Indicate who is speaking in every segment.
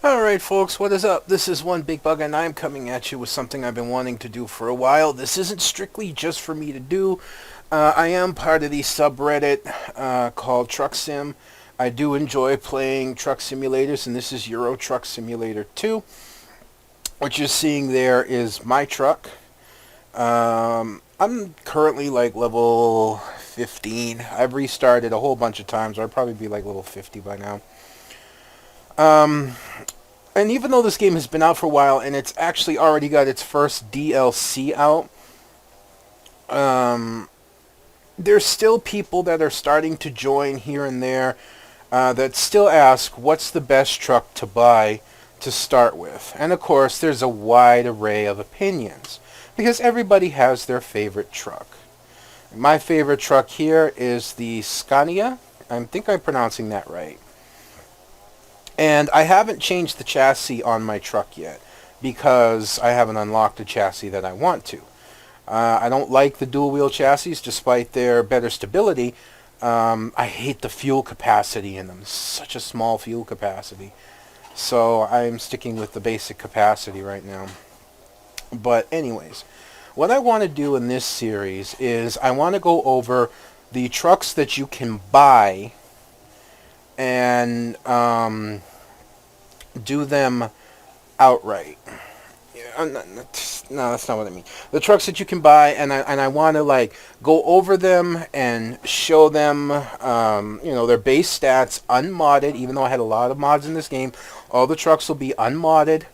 Speaker 1: Alright folks, what is up? This is One Big Bug and I'm coming at you with something I've been wanting to do for a while. This isn't strictly just for me to do. I am part of the subreddit called Truck Sim. I do enjoy playing truck simulators, and this is Euro Truck Simulator 2. What you're seeing there is my truck. I'm currently like level 15. I've restarted a whole bunch of times. I'll probably be like level 50 by now. And even though this game has been out for a while and it's actually already got its first DLC out, there's still people that are starting to join here and there that still ask, what's the best truck to buy to start with? And of course, there's a wide array of opinions, because everybody has their favorite truck. My favorite truck here is the Scania. I think I'm pronouncing that right. And I haven't changed the chassis on my truck yet, because I haven't unlocked a chassis that I want to. I don't like the dual wheel chassis, despite their better stability. I hate the fuel capacity in them. It's such a small fuel capacity. So I'm sticking with the basic capacity right now. But anyways, what I want to do in this series is I want to go over the trucks that you can buy and do them outright. No, that's not what I mean. The trucks that you can buy, and I want to like go over them and show them, their base stats unmodded. Even though I had a lot of mods in this game, all the trucks will be unmodded.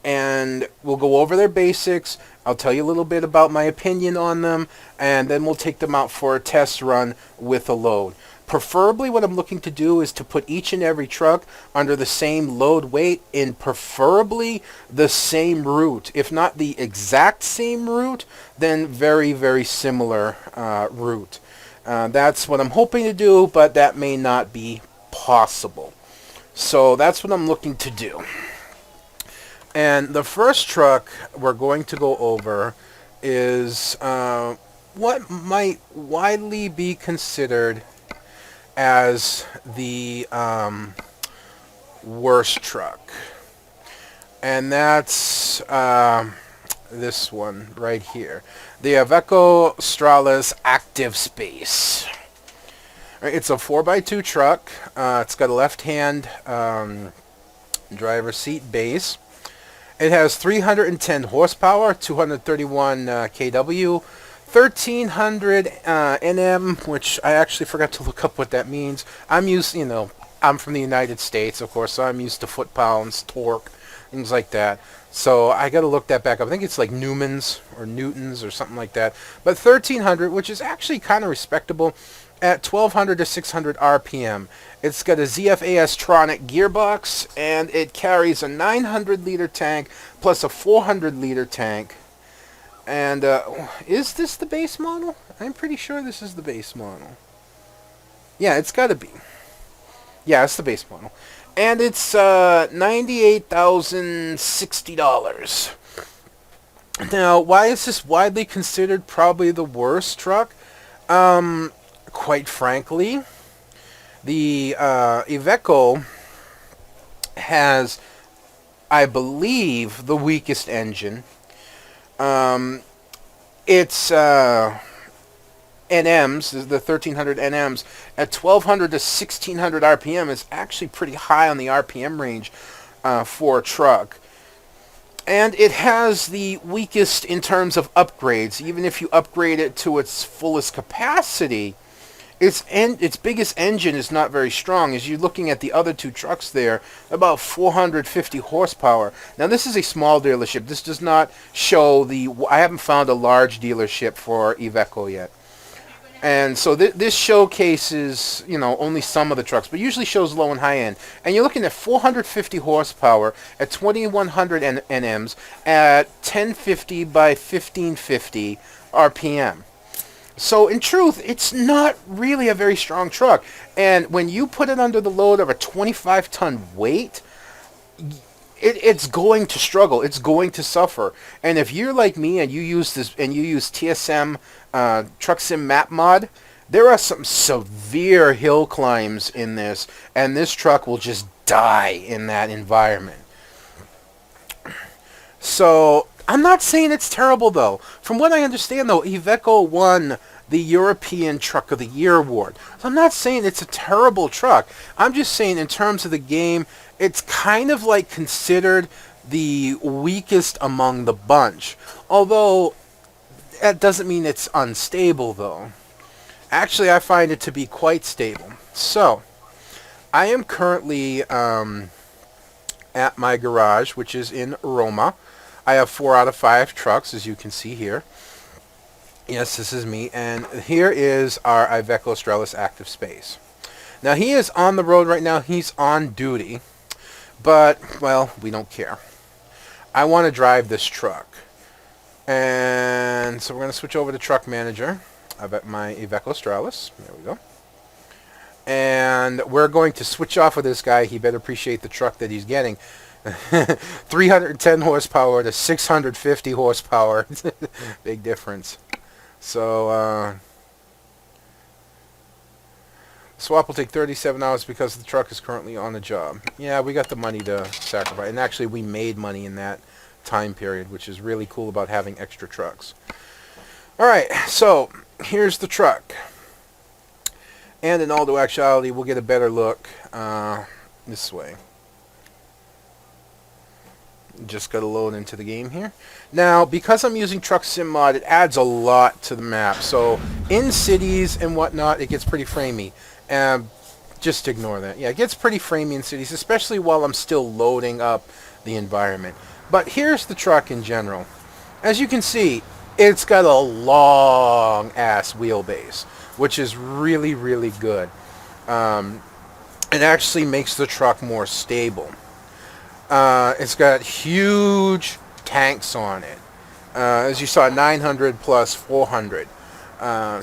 Speaker 1: And we'll go over their basics. I'll tell you a little bit about my opinion on them, and then we'll take them out for a test run with a load. Preferably what I'm looking to do is to put each and every truck under the same load weight in preferably the same route. If not the exact same route, then very, very similar route. That's what I'm hoping to do, but that may not be possible. So that's what I'm looking to do. And the first truck we're going to go over is what might widely be considered as the worst truck. And that's this one right here. The Iveco Stralis Active Space. It's a 4x2 truck. It's got a left-hand driver's seat base. It has 310 horsepower, 231 kW, 1300 Nm, which I actually forgot to look up what that means. I'm from the United States, of course, so I'm used to foot-pounds, torque, things like that. So I got to look that back up. I think it's like Newmans or Newtons or something like that. But 1300, which is actually kind of respectable, at 1200 to 600 RPM. It's got a ZF-AS-tronic gearbox, and it carries a 900-liter tank plus a 400-liter tank. And is this the base model? I'm pretty sure this is the base model. Yeah, it's got to be. Yeah, it's the base model. And it's $98,060. Now, why is this widely considered probably the worst truck? Quite frankly, the Iveco has, I believe, the weakest engine. Its NMs, the 1300 NMs, at 1200 to 1600 RPM is actually pretty high on the RPM range for a truck. And it has the weakest in terms of upgrades. Even if you upgrade it to its fullest capacity, its biggest engine is not very strong. As you're looking at the other two trucks there, about 450 horsepower. Now this is a small dealership. This does not show I haven't found a large dealership for Iveco yet. And so this showcases, only some of the trucks, but usually shows low and high end. And you're looking at 450 horsepower at 2100 NMs at 1050 by 1550 RPM. So in truth, it's not really a very strong truck. And when you put it under the load of a 25-ton weight, it's going to struggle. It's going to suffer. And if you're like me and you use TSM Truck Sim Map Mod, There are some severe hill climbs in this, and this truck will just die in that environment. So I'm not saying it's terrible, though. From what I understand, though, Iveco won the European Truck of the Year award. So I'm not saying it's a terrible truck. I'm just saying in terms of the game, it's kind of like considered the weakest among the bunch. Although that doesn't mean it's unstable, though. Actually, I find it to be quite stable. So I am currently at my garage, which is in Roma. I have 4 out of 5 trucks, as you can see here. Yes, this is me, and here is our Iveco Stralis Active Space. Now, he is on the road right now. He's on duty, but, well, we don't care. I want to drive this truck, and so we're going to switch over to Truck Manager. I've got my Iveco Stralis. There we go. And we're going to switch off with this guy. He better appreciate the truck that he's getting. 310 horsepower to 650 horsepower. Big difference. So, swap will take 37 hours because the truck is currently on the job. Yeah, we got the money to sacrifice. And actually, we made money in that time period, which is really cool about having extra trucks. Alright, so, here's the truck. And in all actuality, we'll get a better look this way. Just got to load into the game here. Now, because I'm using Truck Sim Mod, it adds a lot to the map. So, in cities and whatnot, it gets pretty framey. Just ignore that. Yeah, it gets pretty framey in cities, especially while I'm still loading up the environment. But here's the truck in general. As you can see, it's got a long-ass wheelbase, which is really, really good. It actually makes the truck more stable. It's got huge tanks on it. As you saw, 900 plus 400.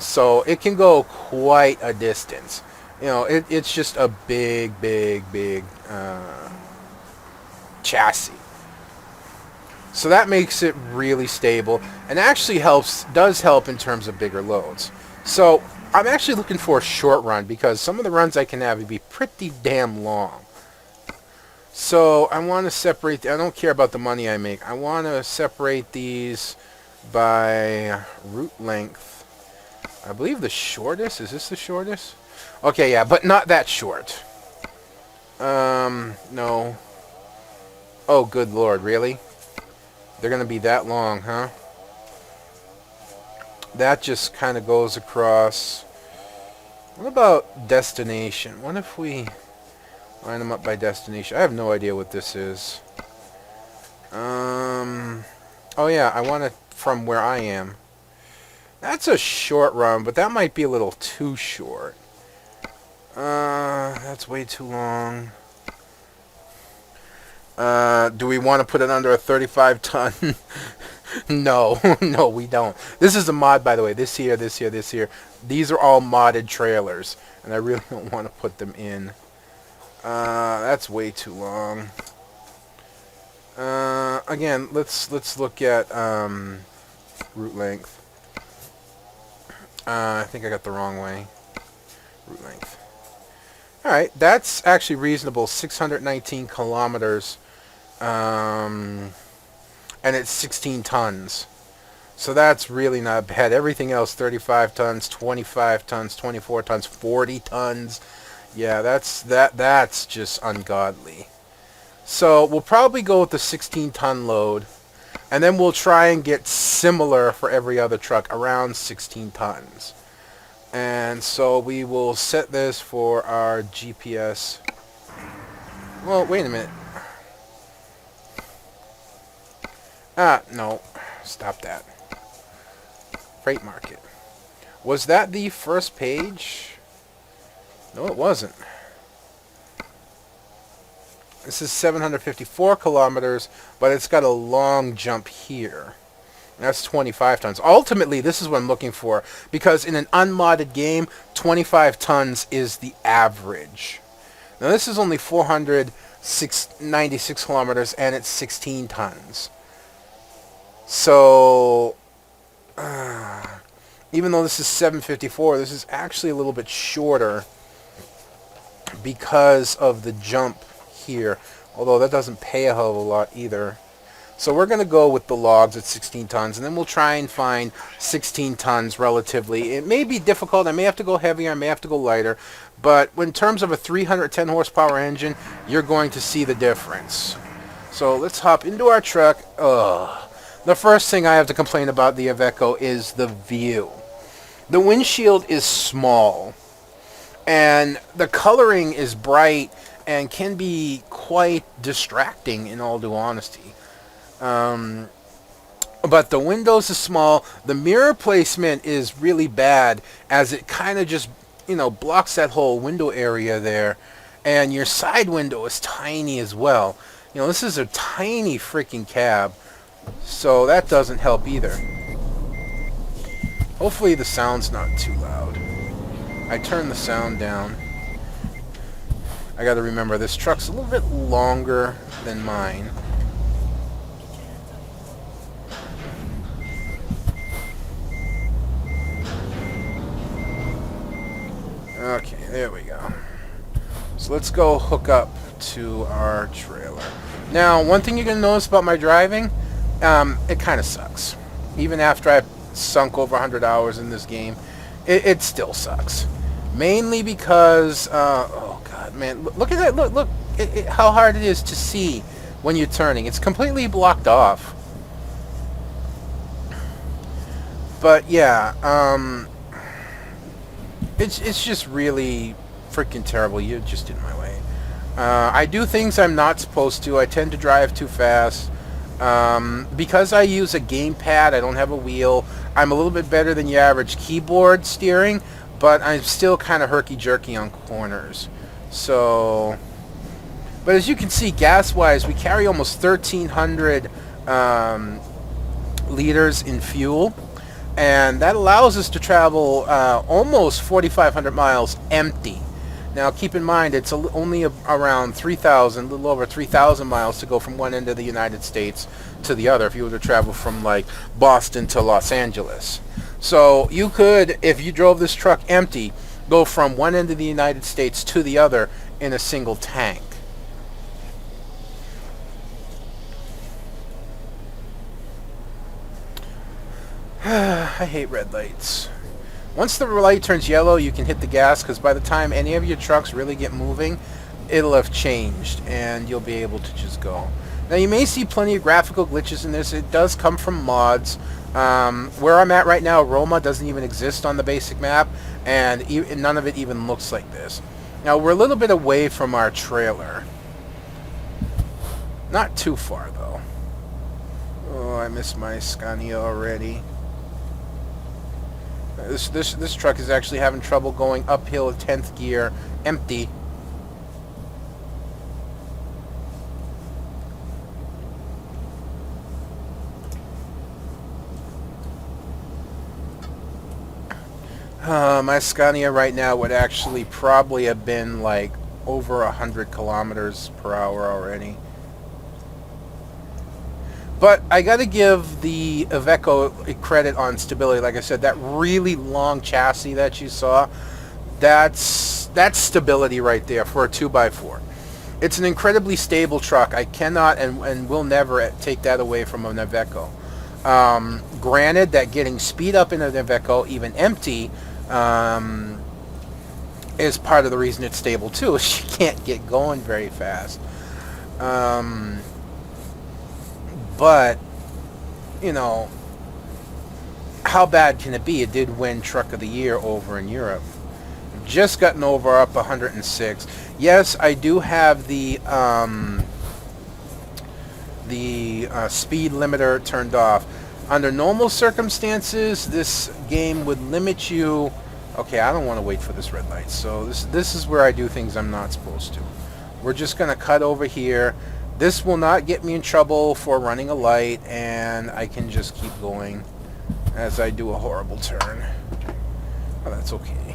Speaker 1: So it can go quite a distance. You know, it's just a big, big, big chassis. So that makes it really stable, and actually does help in terms of bigger loads. So I'm actually looking for a short run because some of the runs I can have would be pretty damn long. So I want to separate, I don't care about the money I make. I want to separate these by route length. I believe the shortest, is this the shortest? Okay, yeah, but not that short. No. Oh, good lord, really? They're going to be that long, huh? That just kind of goes across. What about destination? What if we line them up by destination? I have no idea what this is. Oh yeah, I want it from where I am. That's a short run, but that might be a little too short. That's way too long. Do we want to put it under a 35-ton? No, no, we don't. This is a mod, by the way. This here, this here, this here. These are all modded trailers, and I really don't want to put them in. That's way too long. Again, let's look at route length. I think I got the wrong way. Route length. Alright, that's actually reasonable. 619 kilometers. And it's 16 tons. So that's really not bad. Everything else, 35 tons, 25 tons, 24 tons, 40 tons. Yeah, that's just ungodly. So we'll probably go with the 16-ton load. And then we'll try and get similar for every other truck, around 16 tons. And so we will set this for our GPS. Well, wait a minute. No. Stop that. Freight market. Was that the first page? No, it wasn't. This is 754 kilometers, but it's got a long jump here. That's 25 tons. Ultimately, this is what I'm looking for, because in an unmodded game, 25 tons is the average. Now, this is only 496 kilometers, and it's 16 tons. So, Even though this is 754, this is actually a little bit shorter because of the jump here. Although that doesn't pay a hell of a lot either. So we're going to go with the logs at 16 tons, and then we'll try and find 16 tons relatively. It may be difficult. I may have to go heavier. I may have to go lighter. But in terms of a 310 horsepower engine, you're going to see the difference. So let's hop into our truck. The first thing I have to complain about the Iveco is the view. The windshield is small, and the coloring is bright and can be quite distracting in all due honesty. But the windows are small. The mirror placement is really bad, as it kind of just, blocks that whole window area there. And your side window is tiny as well. This is a tiny freaking cab, so that doesn't help either. Hopefully the sound's not too loud. I turned the sound down. I got to remember, this truck's a little bit longer than mine. Okay, there we go. So let's go hook up to our trailer. Now, one thing you're going to notice about my driving, it kind of sucks. Even after I've sunk over 100 hours in this game, it still sucks. Mainly because, oh god, man, look at that, look, how hard it is to see when you're turning. It's completely blocked off. But yeah, it's just really freaking terrible. You're just in my way. I do things I'm not supposed to. I tend to drive too fast. Because I use a gamepad, I don't have a wheel. I'm a little bit better than your average keyboard steering, but I'm still kind of herky-jerky on corners. So, but as you can see, gas-wise, we carry almost 1,300 liters in fuel. And that allows us to travel almost 4,500 miles empty. Now, keep in mind, it's only around 3,000, a little over 3,000 miles to go from one end of the United States to the other if you were to travel from, like, Boston to Los Angeles. So you could, if you drove this truck empty, go from one end of the United States to the other in a single tank. I hate red lights. Once the light turns yellow, you can hit the gas, because by the time any of your trucks really get moving, it'll have changed, and you'll be able to just go. Now, you may see plenty of graphical glitches in this. It does come from mods. Where I'm at right now, Roma doesn't even exist on the basic map, and none of it even looks like this. Now, we're a little bit away from our trailer. Not too far, though. Oh, I miss my Scania already. This truck is actually having trouble going uphill at 10th gear, empty. My Scania right now would actually probably have been like over 100 kilometers per hour already. But I got to give the Iveco credit on stability. Like I said, that really long chassis that you saw, that's stability right there for a 2x4. It's an incredibly stable truck. I cannot and will never take that away from an Iveco. Granted that getting speed up in an Iveco, even empty, is part of the reason it's stable too. You can't get going very fast. But, how bad can it be? It did win Truck of the Year over in Europe. Just gotten over up 106. Yes, I do have the speed limiter turned off. Under normal circumstances, this game would limit you. Okay, I don't want to wait for this red light. So this is where I do things I'm not supposed to. We're just going to cut over here. This will not get me in trouble for running a light, and I can just keep going as I do a horrible turn. Oh, that's okay.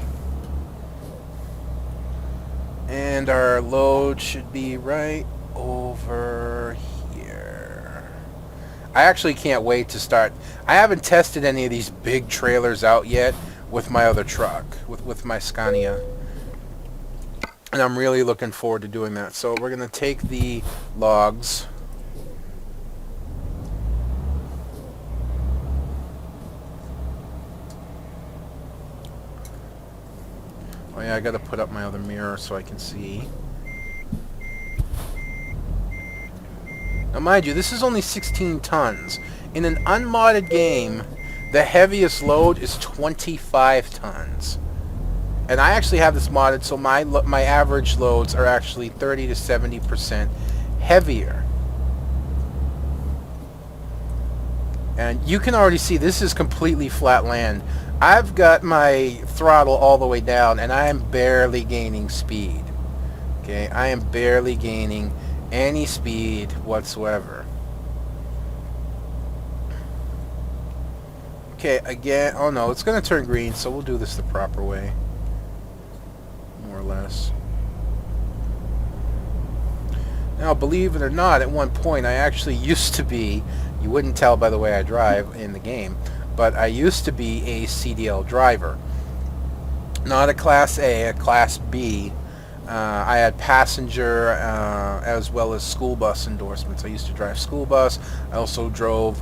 Speaker 1: And our load should be right over here. I actually can't wait to start. I haven't tested any of these big trailers out yet with my other truck, with my Scania. And I'm really looking forward to doing that. So we're going to take the logs. Oh yeah, I got to put up my other mirror so I can see. Now mind you, this is only 16 tons. In an unmodded game, the heaviest load is 25 tons. And I actually have this modded, so my average loads are actually 30 to 70% heavier. And you can already see this is completely flat land. I've got my throttle all the way down, and I am barely gaining speed. Okay, I am barely gaining any speed whatsoever. Okay, again, oh no, it's going to turn green, so we'll do this the proper way. More or less. Now, believe it or not, at one point I actually used to be, you wouldn't tell by the way I drive in the game, but I used to be a CDL driver. Not a Class A, a Class B. I had passenger as well as school bus endorsements. I used to drive school bus. I also drove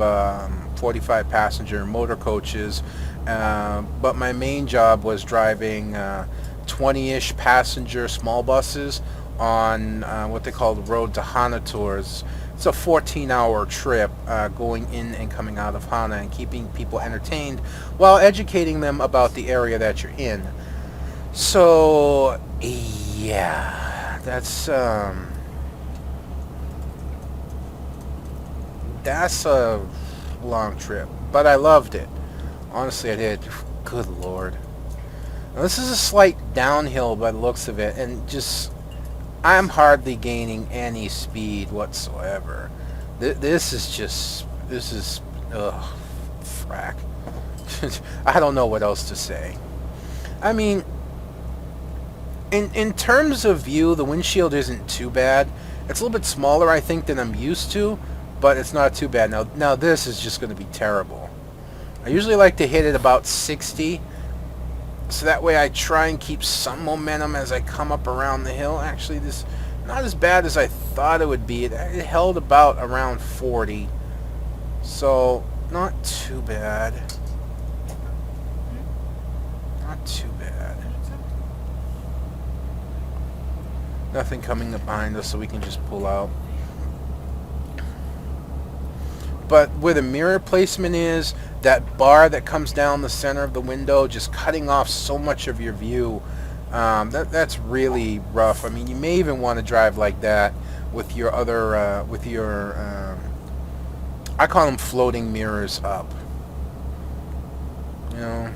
Speaker 1: 45 passenger motor coaches, but my main job was driving 20-ish passenger small buses on what they call the Road to Hana tours. It's a 14-hour trip going in and coming out of Hana and keeping people entertained while educating them about the area that you're in. So yeah, that's a long trip, but I loved it. Honestly, I did. Good Lord. Now, this is a slight downhill by the looks of it, and just I'm hardly gaining any speed whatsoever. This is ugh, frack. I don't know what else to say. I mean, in terms of view, the windshield isn't too bad. It's a little bit smaller, I think, than I'm used to, but it's not too bad. Now this is just going to be terrible. I usually like to hit it about 60, so that way I try and keep some momentum as I come up around the hill. Actually, this not as bad as I thought it would be. It held about around 40, so not too bad. Not too bad. Nothing coming up behind us, so we can just pull out. But where the mirror placement is, that bar that comes down the center of the window, just cutting off so much of your view, that's really rough. I mean, you may even want to drive like that with your other, I call them floating mirrors up. You know,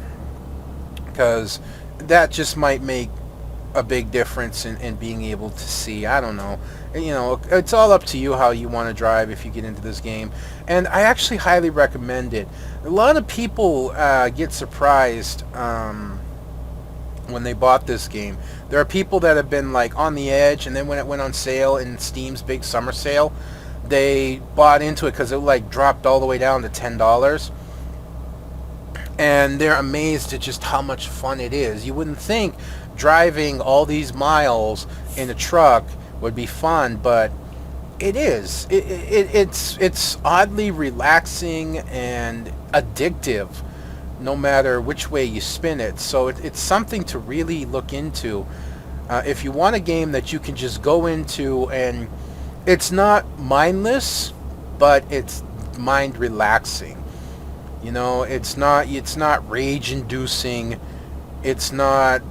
Speaker 1: because that just might make a big difference in being able to see. I don't know. You know, it's all up to you how you want to drive if you get into this game. And I actually highly recommend it. A lot of people get surprised when they bought this game. There are people that have been like on the edge, and then when it went on sale in Steam's big summer sale, they bought into it because it like dropped all the way down to $10. And they're amazed at just how much fun it is. You wouldn't think driving all these miles in a truck would be fun, but it is. It's oddly relaxing and addictive, no matter which way you spin it. So it's something to really look into if you want a game that you can just go into, and it's not mindless, but it's mind relaxing. You know, it's not rage inducing. It's not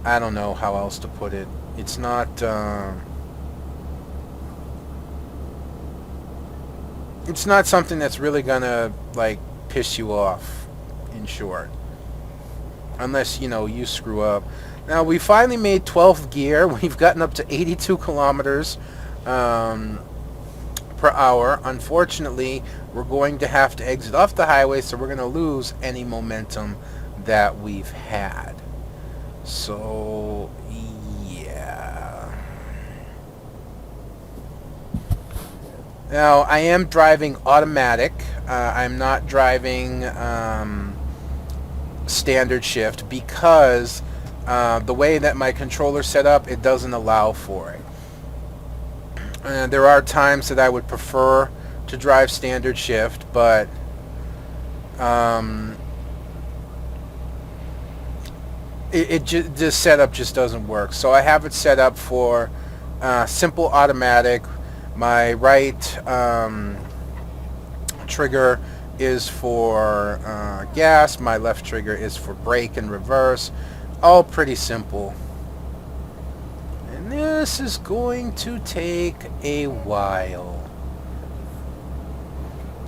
Speaker 1: I don't know how else to put it. It's not something that's really gonna like piss you off, in short. Unless, you know, you screw up. Now, we finally made 12th gear. We've gotten up to 82 kilometers per hour. Unfortunately, we're going to have to exit off the highway, so we're going to lose any momentum that we've had. So, yeah. Now, I am driving automatic. I'm not driving standard shift because the way that my controller's set up, it doesn't allow for it. There are times that I would prefer to drive standard shift, but this setup just doesn't work. So I have it set up for simple automatic. My right trigger is for gas. My left trigger is for brake and reverse. All pretty simple. And this is going to take a while.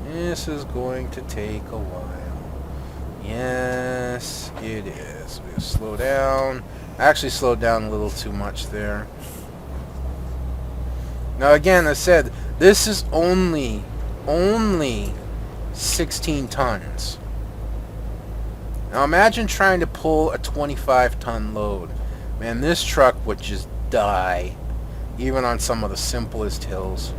Speaker 1: This is going to take a while. Yes, it is. We'll slow down. I actually slowed down a little too much there. Now again, I said, this is only 16 tons. Now imagine trying to pull a 25-ton load. Man, this truck would just die, even on some of the simplest hills.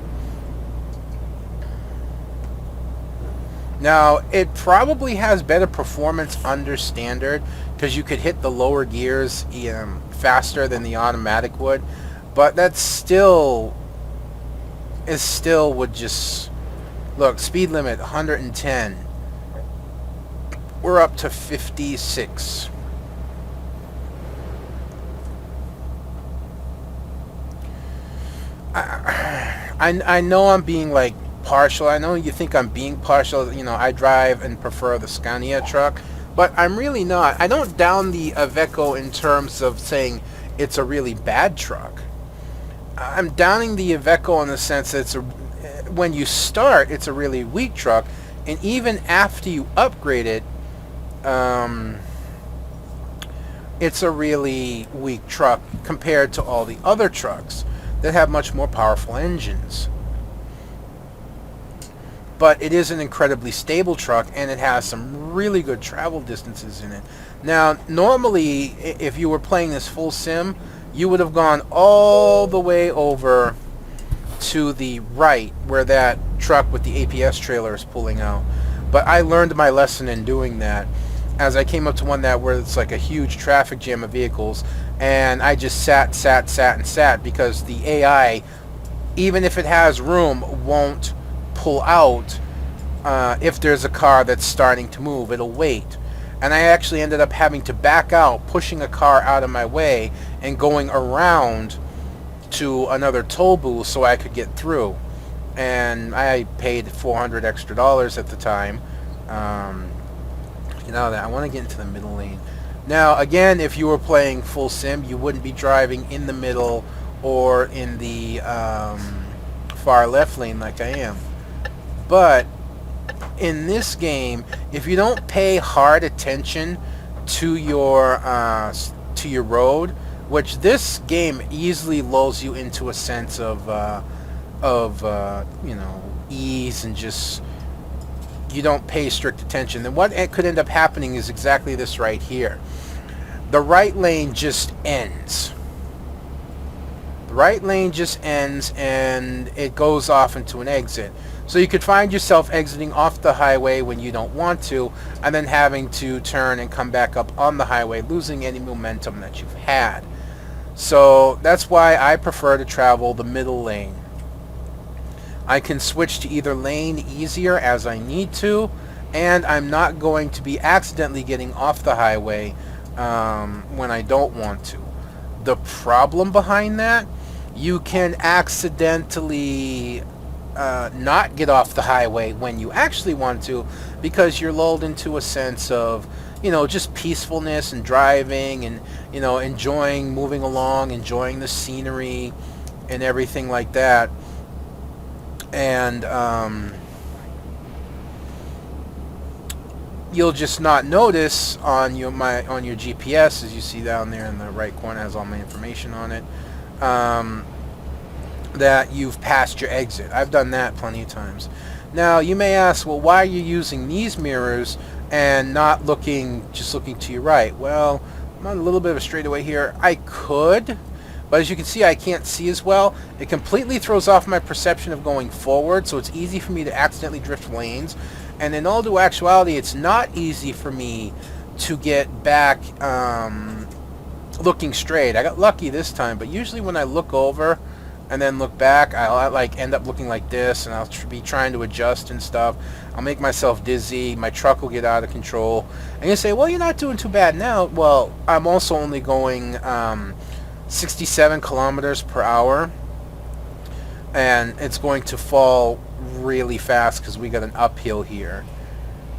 Speaker 1: Now, it probably has better performance under standard because you could hit the lower gears faster than the automatic would, but that still would just... Look, speed limit 110. We're up to 56. I know I'm being like partial. I know you think I'm being partial. You know, I drive and prefer the Scania truck, but I'm really not. I don't down the Iveco in terms of saying it's a really bad truck. I'm downing the Iveco in the sense that when you start, it's a really weak truck, and even after you upgrade it, it's a really weak truck compared to all the other trucks that have much more powerful engines. But it is an incredibly stable truck, and it has some really good travel distances in it. Now, normally, if you were playing this full sim, you would have gone all the way over to the right where that truck with the APS trailer is pulling out. But I learned my lesson in doing that, as I came up to one where it's like a huge traffic jam of vehicles, and I just sat because the AI, even if it has room, won't pull out if there's a car that's starting to move. It'll wait. And I actually ended up having to back out, pushing a car out of my way and going around to another toll booth so I could get through. And I paid $400 extra at the time. You know that I want to get into the middle lane. Now again, if you were playing full sim, you wouldn't be driving in the middle or in the far left lane like I am. But in this game, if you don't pay hard attention to your road, which this game easily lulls you into a sense of you know, ease, and just you don't pay strict attention, then what could end up happening is exactly this right here. The right lane just ends. The right lane just ends, and it goes off into an exit. So you could find yourself exiting off the highway when you don't want to, and then having to turn and come back up on the highway, losing any momentum that you've had. So that's why I prefer to travel the middle lane. I can switch to either lane easier as I need to, and I'm not going to be accidentally getting off the highway when I don't want to. The problem behind that, you can accidentally not get off the highway when you actually want to, because you're lulled into a sense of, you know, just peacefulness and driving and, you know, enjoying moving along, enjoying the scenery and everything like that. And you'll just not notice on your GPS, as you see down there in the right corner, has all my information on it, that you've passed your exit. I've done that plenty of times. Now you may ask, well, why are you using these mirrors and not just looking to your right? Well, I'm on a little bit of a straightaway here. I could, But as you can see, I can't see as well. It completely throws off my perception of going forward, so it's easy for me to accidentally drift lanes. And in all due actuality, it's not easy for me to get back looking straight. I got lucky this time, but usually when I look over and then look back, I'll like end up looking like this, and I'll be trying to adjust and stuff. I'll make myself dizzy. My truck will get out of control. And you say, well, you're not doing too bad now. Well, I'm also only going 67 kilometers per hour, and it's going to fall really fast because we got an uphill here,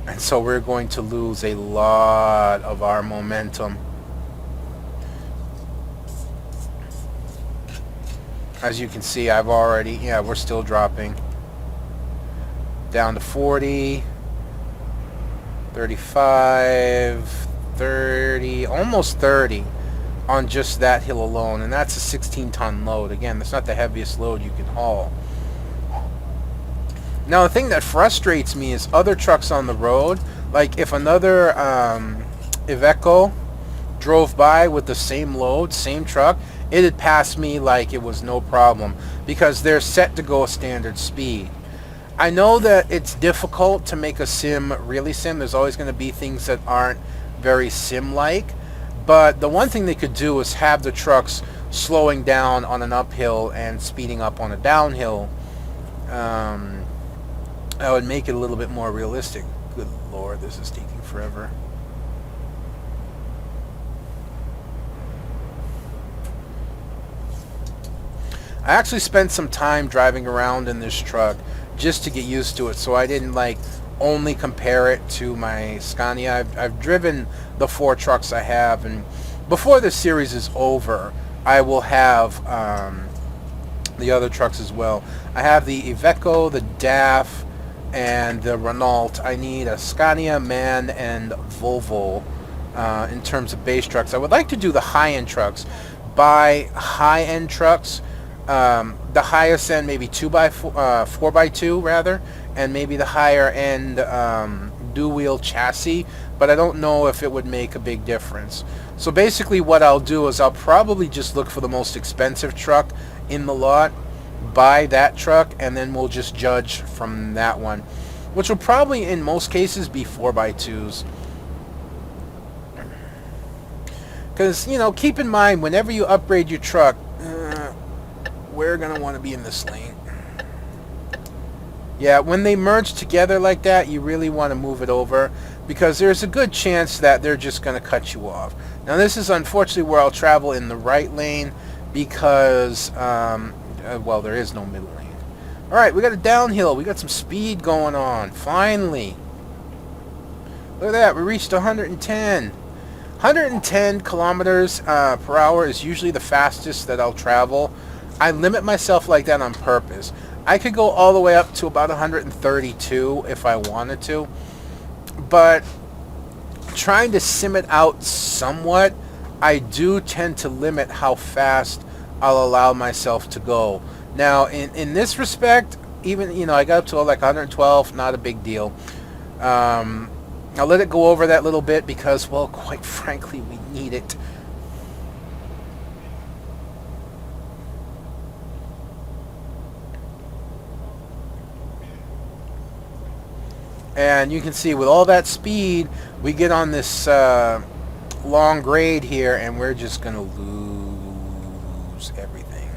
Speaker 1: and so we're going to lose a lot of our momentum. As you can see, I've already, we're still dropping down to 40, 35, 30, almost 30 on just that hill alone, and that's a 16-ton load. Again, that's not the heaviest load you can haul. Now, the thing that frustrates me is other trucks on the road. Like if another Iveco drove by with the same load, same truck, it'd pass me like it was no problem because they're set to go a standard speed. I know that it's difficult to make a sim really sim. There's always going to be things that aren't very sim-like. But the one thing they could do is have the trucks slowing down on an uphill and speeding up on a downhill. That would make it a little bit more realistic. Good Lord, this is taking forever. I actually spent some time driving around in this truck just to get used to it, so I didn't like only compare it to my Scania. I've driven the 4 trucks I have, and before this series is over, I will have the other trucks as well. I have the Iveco, the DAF, and the Renault. I need a Scania, MAN, and Volvo in terms of base trucks. I would like to do the high-end trucks. Buy high-end trucks. The highest end maybe 4x2 rather, and maybe the higher end dual-wheel chassis, but I don't know if it would make a big difference. So basically what I'll do is I'll probably just look for the most expensive truck in the lot, buy that truck, and then we'll just judge from that one, which will probably in most cases be 4x2s. Because, you know, keep in mind, whenever you upgrade your truck, we're going to want to be in this lane. Yeah, when they merge together like that, you really want to move it over, because there's a good chance that they're just going to cut you off. Now, this is unfortunately where I'll travel in the right lane, because, well, there is no middle lane. Alright, we got a downhill. We got some speed going on. Finally. Look at that. We reached 110. 110 kilometers per hour is usually the fastest that I'll travel. I limit myself like that on purpose. I could go all the way up to about 132 if I wanted to, but trying to sim it out somewhat, I do tend to limit how fast I'll allow myself to go. Now, in this respect, even, you know, I got up to like 112, not a big deal. I'll let it go over that little bit because, well, quite frankly, we need it. And you can see with all that speed, we get on this long grade here, and we're just going to lose everything.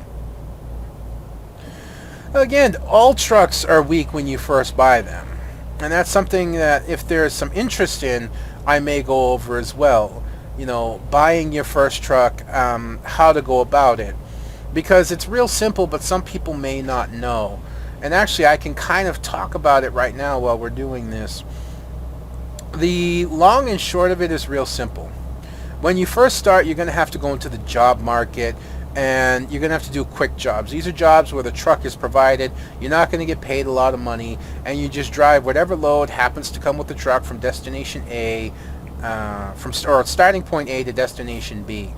Speaker 1: Again, all trucks are weak when you first buy them. And that's something that if there's some interest in, I may go over as well. You know, buying your first truck, how to go about it. Because it's real simple, but some people may not know. And actually, I can kind of talk about it right now while we're doing this. The long and short of it is real simple. When you first start, you're going to have to go into the job market, and you're going to have to do quick jobs. These are jobs where the truck is provided. You're not going to get paid a lot of money, and you just drive whatever load happens to come with the truck from destination A, or starting point A to destination B.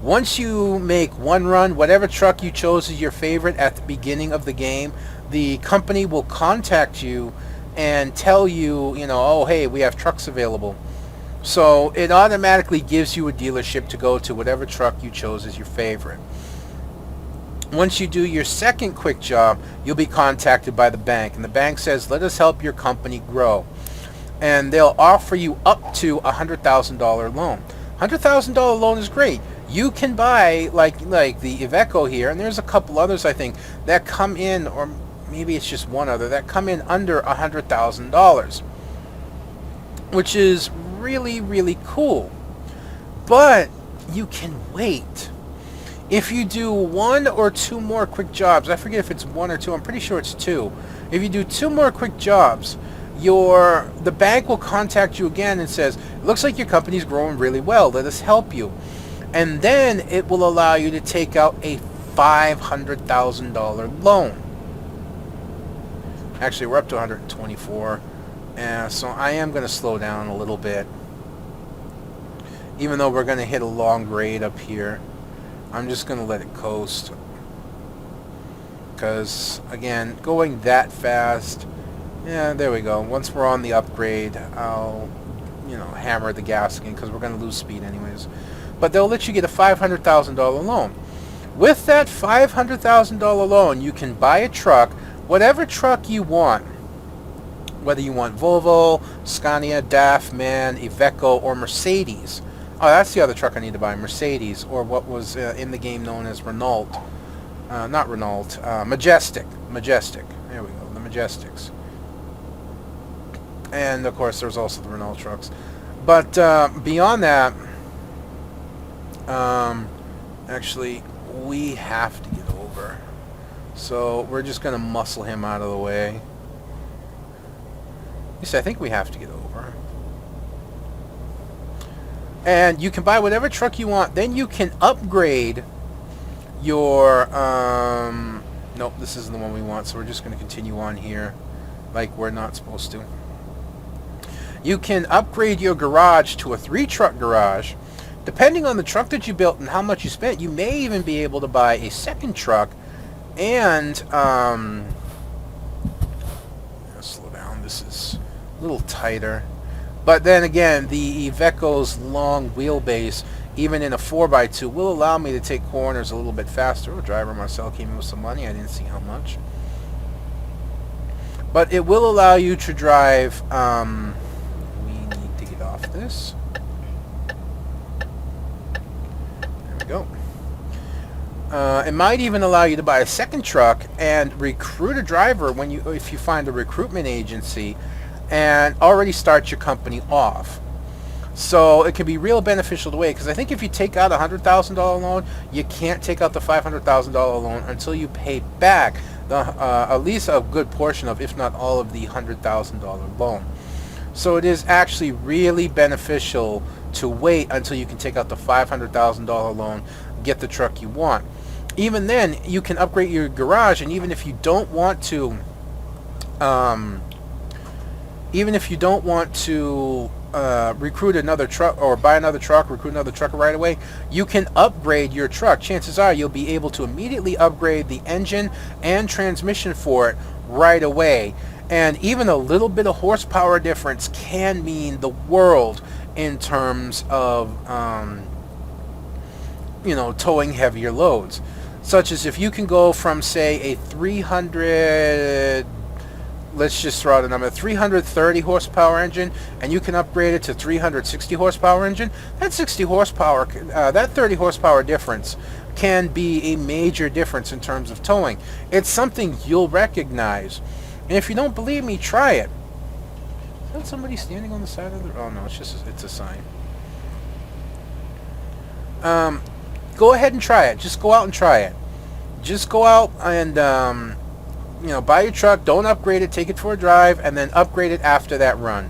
Speaker 1: Once you make one run, whatever truck you chose is your favorite at the beginning of the game, the company will contact you and tell you, you know, oh, hey, we have trucks available. So it automatically gives you a dealership to go to, whatever truck you chose as your favorite. Once you do your second quick job, you'll be contacted by the bank, and the bank says, let us help your company grow. And they'll offer you up to a $100,000 loan. $100,000 loan is great. You can buy like the Iveco here, and there's a couple others I think that come in, or maybe it's just one other, that come in under $100,000, which is really, really cool. But you can wait. If you do one or two more quick jobs, I forget if it's one or two, I'm pretty sure it's two. If you do two more quick jobs, the bank will contact you again and says, it looks like your company's growing really well, let us help you. And then it will allow you to take out a $500,000 loan. Actually, we're up to 124. So I am going to slow down a little bit. Even though we're going to hit a long grade up here, I'm just going to let it coast. Because, again, going that fast, yeah, there we go. Once we're on the upgrade, I'll, hammer the gas again, because we're going to lose speed anyways. But they'll let you get a $500,000 loan. With that $500,000 loan, you can buy a truck, whatever truck you want. Whether you want Volvo, Scania, DAF, MAN, Iveco, or Mercedes. Oh, that's the other truck I need to buy, Mercedes, or what was in the game known as Renault. Not Renault, Majestic. Majestic. There we go, the Majestics. And, of course, there's also the Renault trucks. But beyond that, actually, we have to get over. So we're just going to muscle him out of the way. At least I think we have to get over. And you can buy whatever truck you want. Then you can upgrade your... nope, this isn't the one we want, so we're just going to continue on here like we're not supposed to. You can upgrade your garage to a 3-truck garage. Depending on the truck that you built and how much you spent, you may even be able to buy a second truck. And, slow down, this is a little tighter. But then again, the Iveco's long wheelbase, even in a 4x2, will allow me to take corners a little bit faster. Oh, driver Marcel came in with some money. I didn't see how much. But it will allow you to drive... we need to get off this. There we go. It might even allow you to buy a second truck and recruit a driver if you find a recruitment agency, and already start your company off. So it can be real beneficial to wait, because I think if you take out a $100,000 loan, you can't take out the $500,000 loan until you pay back at least a good portion of, if not all of the $100,000 loan. So it is actually really beneficial to wait until you can take out the $500,000 loan, get the truck you want. Even then, you can upgrade your garage, and even if you don't want to recruit another truck, or buy another truck, recruit another trucker right away, you can upgrade your truck. Chances are you'll be able to immediately upgrade the engine and transmission for it right away. And even a little bit of horsepower difference can mean the world in terms of towing heavier loads. Such as if you can go from, say, a 300, let's just throw out a number, 330 horsepower engine, and you can upgrade it to 360 horsepower engine, that 60 horsepower, that 30 horsepower difference can be a major difference in terms of towing. It's something you'll recognize. And if you don't believe me, try it. Is that somebody standing on the side of the... Oh, no, it's a sign. Go ahead and try it. Just go out and try it. Just go out and, buy your truck. Don't upgrade it. Take it for a drive, and then upgrade it after that run.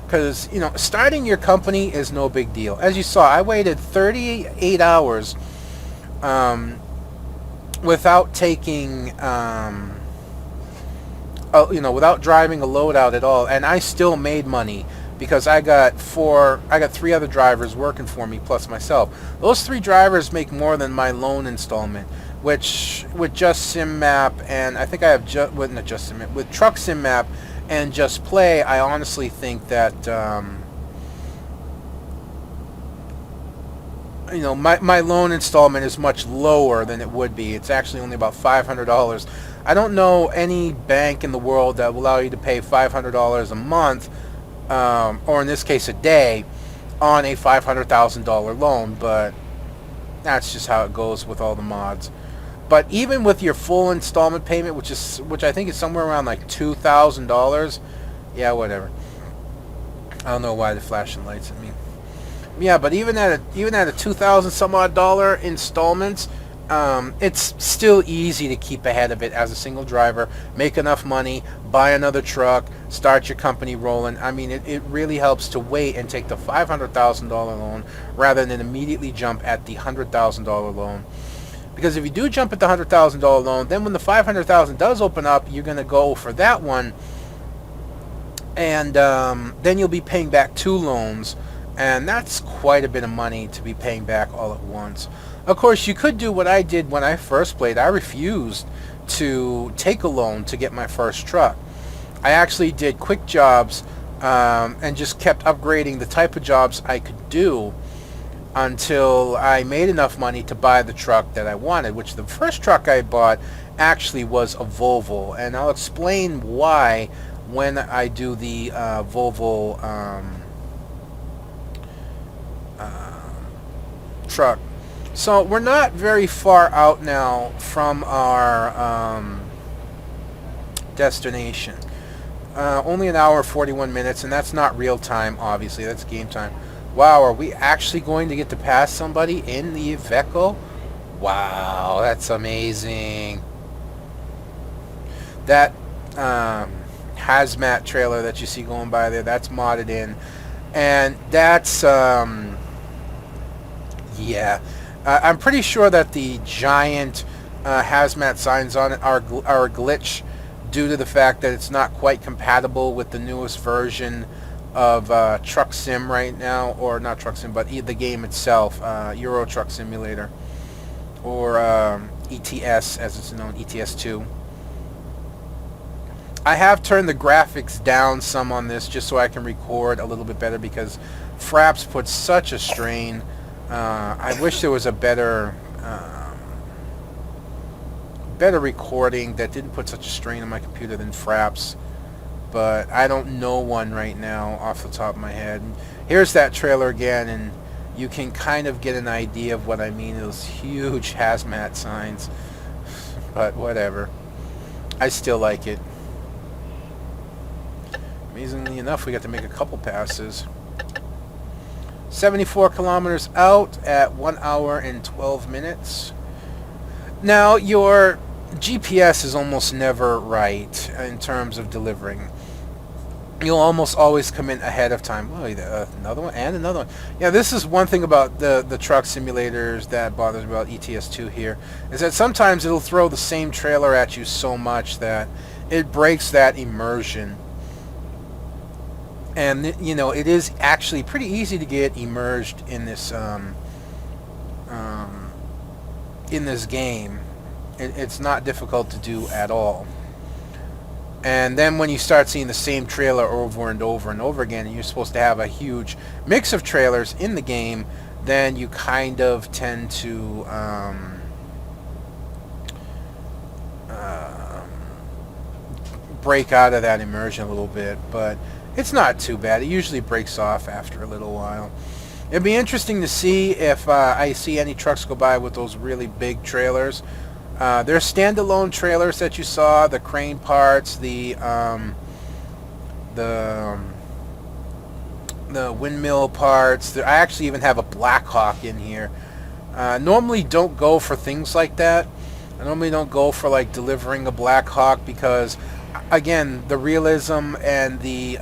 Speaker 1: Because, starting your company is no big deal. As you saw, I waited 38 hours without taking... without driving a load out at all, and I still made money because I got 3 other drivers working for me plus myself. Those 3 drivers make more than my loan installment, which with Just Sim Map, and I think I have with Truck Sim Map and Just Play, I honestly think that my loan installment is much lower than it would be. It's actually only about $500. I don't know any bank in the world that will allow you to pay $500 a month, or in this case a day, on a $500,000 loan, but that's just how it goes with all the mods. But even with your full installment payment, which I think is somewhere around like $2,000, yeah, whatever. I don't know why they're flashing lights at me. Yeah, but even at a 2,000 some odd dollar installments, it's still easy to keep ahead of it as a single driver, make enough money, buy another truck, start your company rolling. I mean, it really helps to wait and take the $500,000 loan rather than immediately jump at the $100,000 loan. Because if you do jump at the $100,000 loan, then when the $500,000 does open up, you're going to go for that one, and then you'll be paying back two loans, and that's quite a bit of money to be paying back all at once. Of course, you could do what I did when I first played. I refused to take a loan to get my first truck. I actually did quick jobs and just kept upgrading the type of jobs I could do until I made enough money to buy the truck that I wanted, which the first truck I bought actually was a Volvo, and I'll explain why when I do the Volvo truck. So we're not very far out now from our destination. Only an hour 41 minutes, and that's not real time, obviously. That's game time. Wow, are we actually going to get to pass somebody in the Iveco? Wow, that's amazing. That hazmat trailer that you see going by there, that's modded in. And that's, yeah. I'm pretty sure that the giant hazmat signs on it are a glitch due to the fact that it's not quite compatible with the newest version of Truck Sim right now, or not Truck Sim, but the game itself, Euro Truck Simulator, or ETS as it's known, ETS2. I have turned the graphics down some on this just so I can record a little bit better, because Fraps puts such a strain. I wish there was a better recording that didn't put such a strain on my computer than Fraps, but I don't know one right now off the top of my head. Here's that trailer again, and you can kind of get an idea of what I mean. Those huge hazmat signs, but whatever. I still like it. Amazingly enough, we got to make a couple passes. 74 kilometers out at 1 hour and 12 minutes. Now, your GPS is almost never right in terms of delivering. You'll almost always come in ahead of time. Oh, another one and another one. Yeah, this is one thing about the truck simulators that bothers me about ETS2 here, is that sometimes it'll throw the same trailer at you so much that it breaks that immersion. And it is actually pretty easy to get immersed in this game. It's not difficult to do at all. And then when you start seeing the same trailer over and over and over again, and you're supposed to have a huge mix of trailers in the game, then you kind of tend to break out of that immersion a little bit. But it's not too bad. It usually breaks off after a little while. It'd be interesting to see if I see any trucks go by with those really big trailers. There's standalone trailers that you saw, the crane parts, the windmill parts. I actually even have a Blackhawk in here. Normally don't go for things like that. I normally don't go for like delivering a Blackhawk because, again, the realism and the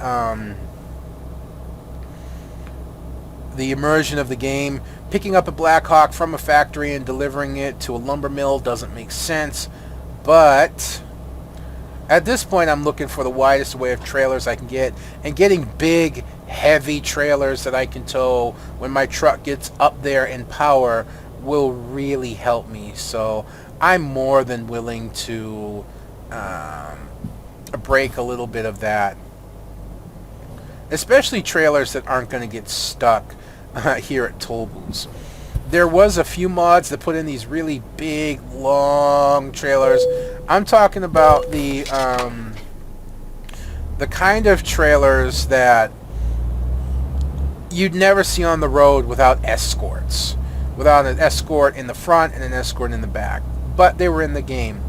Speaker 1: immersion of the game. Picking up a Blackhawk from a factory and delivering it to a lumber mill doesn't make sense. But at this point, I'm looking for the widest array of trailers I can get, and getting big, heavy trailers that I can tow when my truck gets up there in power will really help me. So I'm more than willing to break a little bit of that, especially trailers that aren't going to get stuck here at toll booths. There was a few mods that put in these really big, long trailers. I'm talking about the kind of trailers that you'd never see on the road without escorts. Without an escort in the front and an escort in the back. But they were in the game.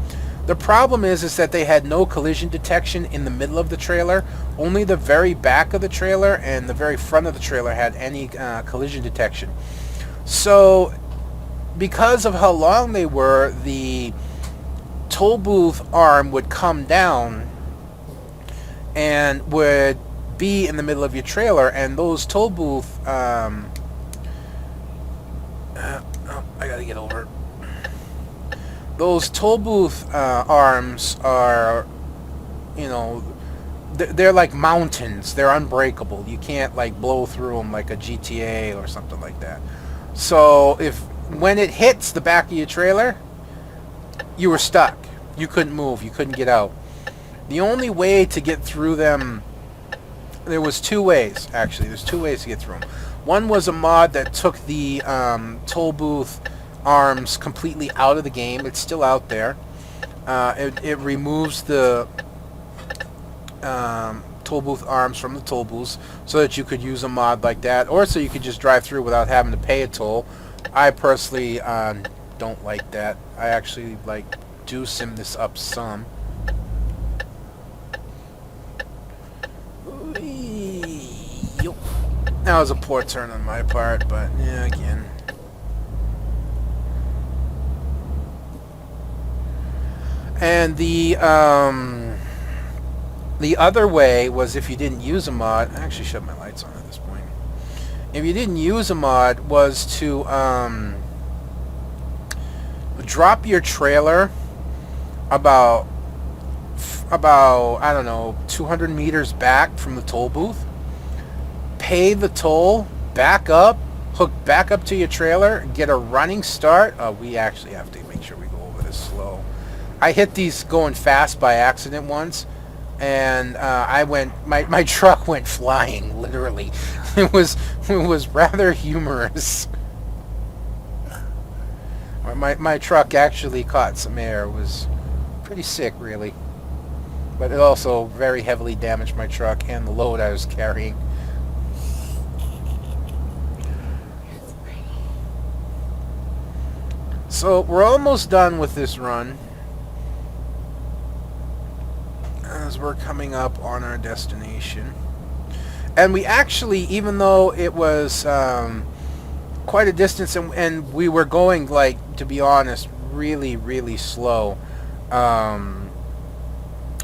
Speaker 1: The problem is that they had no collision detection in the middle of the trailer. Only the very back of the trailer and the very front of the trailer had any collision detection. So, because of how long they were, the toll booth arm would come down and would be in the middle of your trailer, and those toll booth I gotta get over it. Those toll booth arms are, you know, they're like mountains. They're unbreakable. You can't like blow through them like a GTA or something like that. So when it hits the back of your trailer, you were stuck. You couldn't move. You couldn't get out. The only way to get through them, there was two ways, actually. There's two ways to get through them. One was a mod that took the toll booth arms completely out of the game. It's still out there. It removes the toll booth arms from the toll booths so that you could use a mod like that, or so you could just drive through without having to pay a toll. I personally don't like that. I actually do sim this up some. That was a poor turn on my part, but yeah, again. And the other way was if you didn't use a mod. I actually shut my lights on at this point. If you didn't use a mod, was to drop your trailer about I don't know 200 meters back from the toll booth. Pay the toll, back up, hook back up to your trailer, get a running start. We actually have to make sure we go over this slow. I hit these going fast by accident once, and my truck went flying, literally. It was rather humorous. My truck actually caught some air. It was pretty sick, really. But it also very heavily damaged my truck and the load I was carrying. So we're almost done with this run, as we're coming up on our destination. And we actually, even though it was quite a distance, and we were going, to be honest, really, really slow,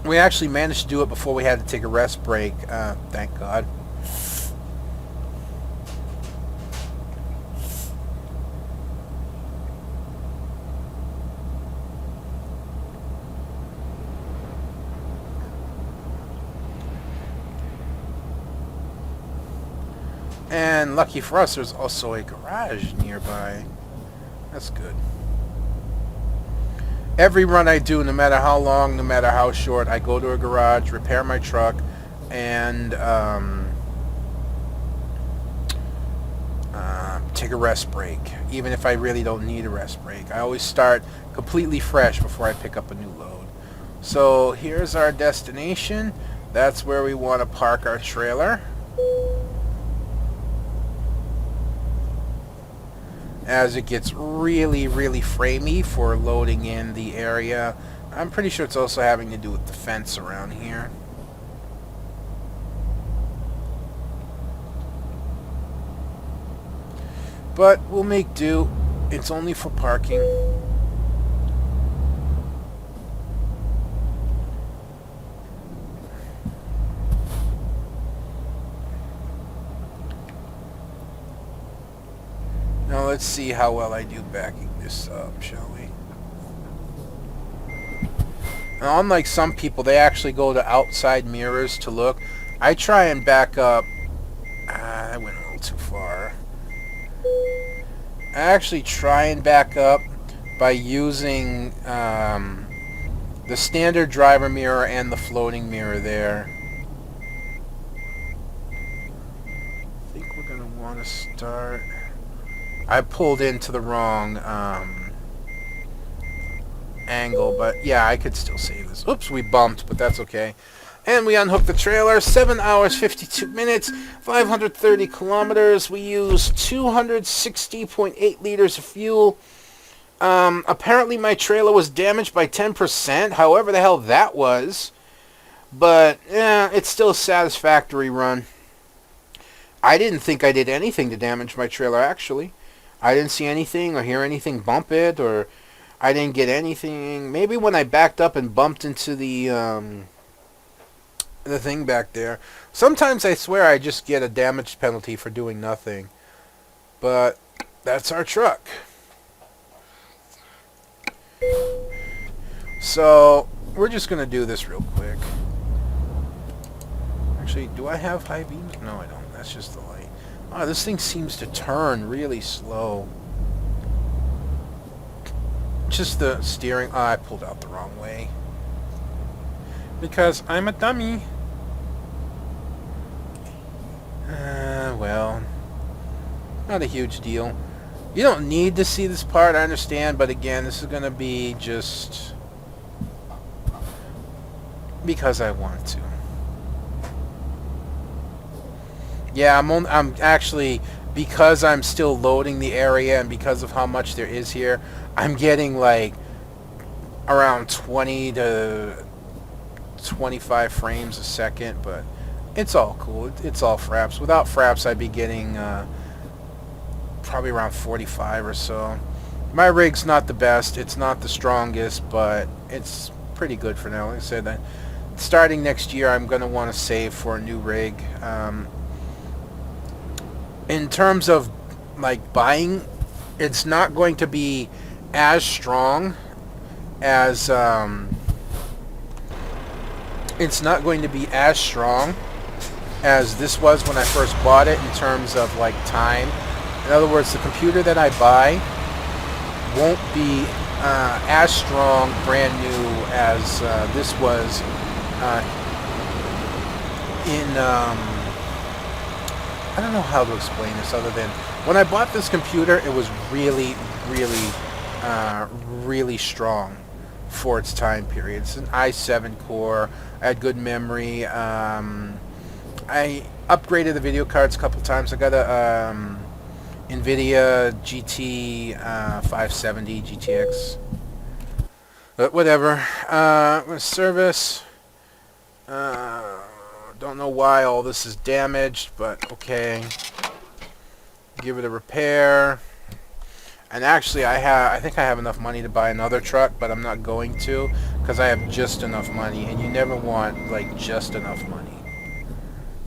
Speaker 1: we actually managed to do it before we had to take a rest break, thank God. And lucky for us, there's also a garage nearby. That's good. Every run I do, no matter how long, no matter how short, I go to a garage, repair my truck, and take a rest break, even if I really don't need a rest break. I always start completely fresh before I pick up a new load. So here's our destination. That's where we want to park our trailer. As it gets really, really framey for loading in the area. I'm pretty sure it's also having to do with the fence around here. But we'll make do. It's only for parking. Now let's see how well I do backing this up, shall we? Now, unlike some people, they actually go to outside mirrors to look. I try and back up. I went a little too far. I actually try and back up by using the standard driver mirror and the floating mirror there. I think we're going to want to start I pulled into the wrong angle, but yeah, I could still see this. Oops, we bumped, but that's okay. And we unhooked the trailer. 7 hours, 52 minutes, 530 kilometers. We used 260.8 liters of fuel. Apparently my trailer was damaged by 10%, however the hell that was. But, yeah, it's still a satisfactory run. I didn't think I did anything to damage my trailer, actually. I didn't see anything or hear anything bump it, or I didn't get anything. Maybe when I backed up and bumped into the thing back there. Sometimes I swear I just get a damage penalty for doing nothing. But that's our truck. So, we're just going to do this real quick. Actually, do I have high beams? No, I don't. That's just the light. Oh, this thing seems to turn really slow. Just the steering. Oh, I pulled out the wrong way. Because I'm a dummy. Well, not a huge deal. You don't need to see this part, I understand, but again, this is going to be just because I want to. Yeah, I'm actually, because I'm still loading the area and because of how much there is here, I'm getting like around 20 to 25 frames a second, but it's all cool. It's all fraps. Without fraps, I'd be getting probably around 45 or so. My rig's not the best. It's not the strongest, but it's pretty good for now. Like I said, starting next year, I'm going to want to save for a new rig. In terms of like buying, it's not going to be as strong as it's not going to be as strong as this was when I first bought it in terms of like time. In other words, the computer that I buy won't be as strong brand new as this was I don't know how to explain this other than when I bought this computer, it was really, really strong for its time period. It's an i7 core. I had good memory. I upgraded the video cards a couple times. I got a NVIDIA GT 570 GTX. But whatever. Service. Don't know why all this is damaged, but okay. Give it a repair. And actually, I think I have enough money to buy another truck, but I'm not going to because I have just enough money, and you never want like just enough money.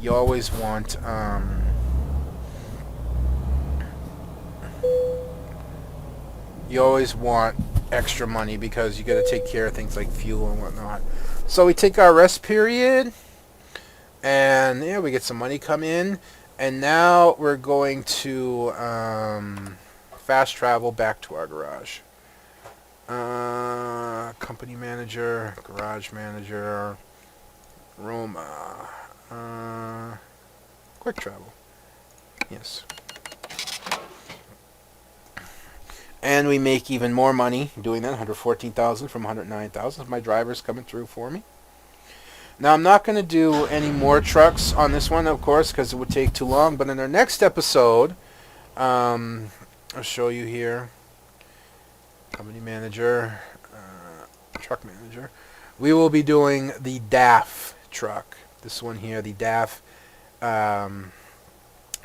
Speaker 1: You always want extra money because you got to take care of things like fuel and whatnot. So we take our rest period, and yeah, we get some money come in, and now we're going to fast travel back to our garage. Company manager, garage manager, Roma, quick travel. Yes. And we make even more money doing that, 114,000 from 109,000. My driver's coming through for me. Now, I'm not going to do any more trucks on this one, of course, because it would take too long. But in our next episode, I'll show you here. Company manager, truck manager. We will be doing the DAF truck. This one here, the DAF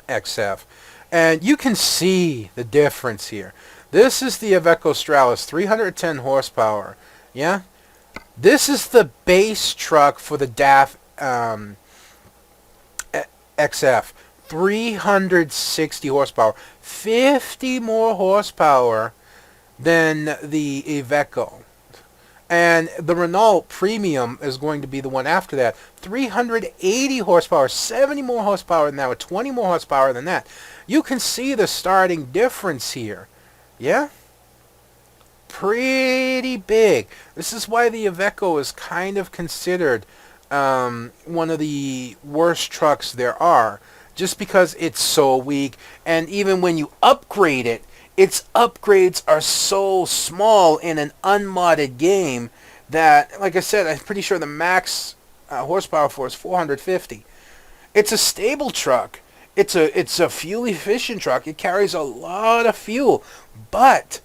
Speaker 1: XF. And you can see the difference here. This is the Iveco Stralis, 310 horsepower. Yeah? This is the base truck for the DAF XF. 360 horsepower. 50 more horsepower than the Iveco. And the Renault Premium is going to be the one after that. 380 horsepower, 70 more horsepower than that, with 20 more horsepower than that. You can see the starting difference here. Yeah? Pretty big. This is why the Iveco is kind of considered one of the worst trucks there are. just because it's so weak. And even when you upgrade it, its upgrades are so small in an unmodded game that, like I said, I'm pretty sure the max horsepower for is 450. It's a stable truck. It's a fuel efficient truck. It carries a lot of fuel, but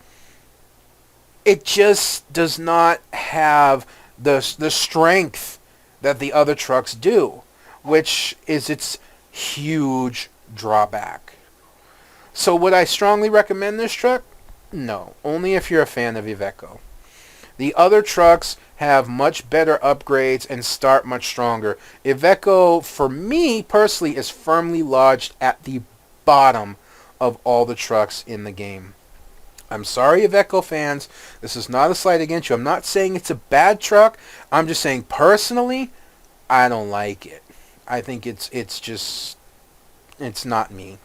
Speaker 1: it just does not have the strength that the other trucks do, which is its huge drawback. So would I strongly recommend this truck? No, only if you're a fan of Iveco. The other trucks have much better upgrades and start much stronger. Iveco, for me personally, is firmly lodged at the bottom of all the trucks in the game. I'm sorry, Iveco fans. This is not a slight against you. I'm not saying it's a bad truck. I'm just saying personally, I don't like it. I think it's not me.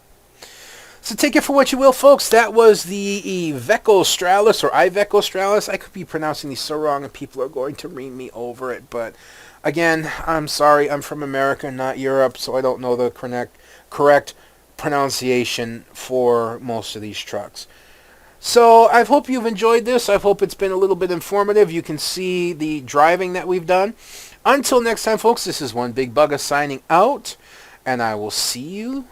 Speaker 1: So take it for what you will, folks. That was the Iveco Stralis, or Iveco Stralis. I could be pronouncing these so wrong and people are going to ream me over it. But again, I'm sorry. I'm from America, not Europe, so I don't know the correct pronunciation for most of these trucks. So I hope you've enjoyed this. I hope it's been a little bit informative. You can see the driving that we've done. Until next time, folks, this is One Big Bugger signing out, and I will see you